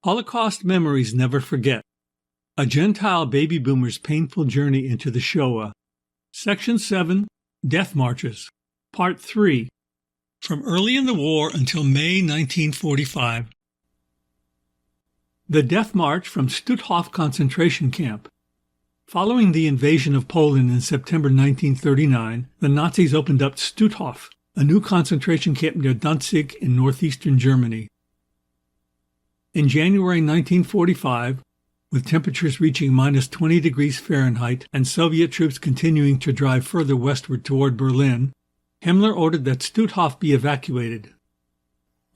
Holocaust Memories Never Forget. A Gentile baby boomer's painful journey into the Shoah. Section 7, Death Marches. Part 3. From early in the war until May 1945. The Death March from Stutthof concentration camp. Following the invasion of Poland in September 1939, the Nazis opened up Stutthof, a new concentration camp near Danzig in northeastern Germany. In January 1945, with temperatures reaching minus 20 degrees Fahrenheit and Soviet troops continuing to drive further westward toward Berlin, Himmler ordered that Stutthof be evacuated.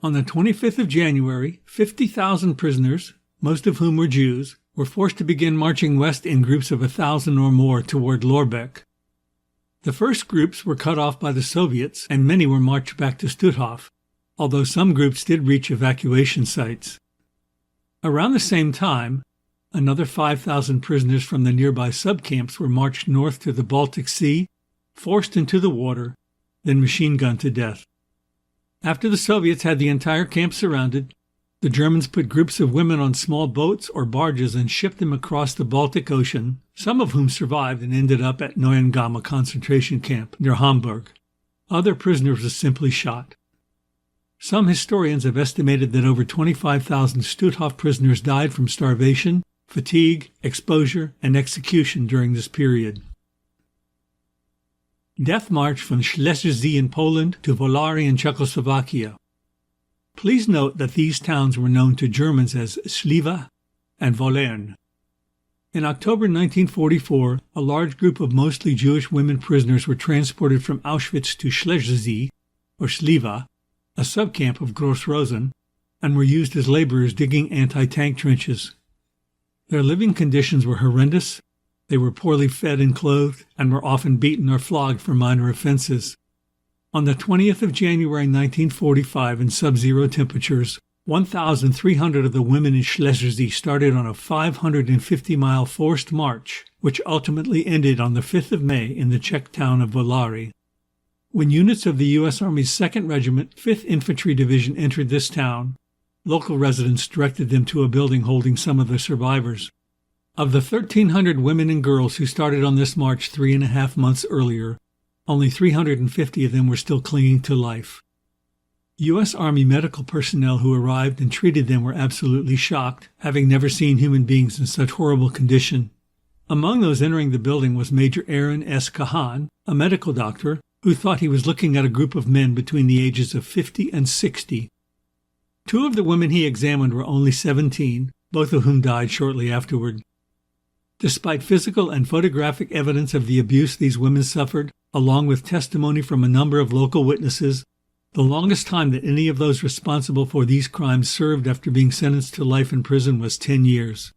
On the 25th of January, 50,000 prisoners, most of whom were Jews, were forced to begin marching west in groups of 1,000 or more toward Lorbeck. The first groups were cut off by the Soviets, and many were marched back to Stutthof, although some groups did reach evacuation sites. Around the same time, another 5,000 prisoners from the nearby subcamps were marched north to the Baltic Sea, forced into the water, then machine-gunned to death. After the Soviets had the entire camp surrounded, the Germans put groups of women on small boats or barges and shipped them across the Baltic Ocean, some of whom survived and ended up at Neuengamme concentration camp near Hamburg. Other prisoners were simply shot. Some historians have estimated that over 25,000 Stutthof prisoners died from starvation, fatigue, exposure, and execution during this period. Death March from Schleswig in Poland to Volary in Czechoslovakia. Please note that these towns were known to Germans as Sliwa and Volern. In October 1944, a large group of mostly Jewish women prisoners were transported from Auschwitz to Schleswig, or Sliwa, a subcamp of Gross Rosen, and were used as laborers digging anti-tank trenches. Their living conditions were horrendous. They were poorly fed and clothed, and were often beaten or flogged for minor offenses. On the 20th of January 1945, in sub-zero temperatures, 1,300 of the women in Schleswig started on a 550-mile forced march, which ultimately ended on the 5th of May in the Czech town of Volary. When units of the U.S. Army's 2nd Regiment, 5th Infantry Division entered this town, local residents directed them to a building holding some of the survivors. Of the 1,300 women and girls who started on this march 3.5 months earlier, only 350 of them were still clinging to life. U.S. Army medical personnel who arrived and treated them were absolutely shocked, having never seen human beings in such horrible condition. Among those entering the building was Major Aaron S. Kahan, a medical doctor, who thought he was looking at a group of men between the ages of 50 and 60. 2 of the women he examined were only 17, both of whom died shortly afterward. Despite physical and photographic evidence of the abuse these women suffered, along with testimony from a number of local witnesses, the longest time that any of those responsible for these crimes served after being sentenced to life in prison was 10 years.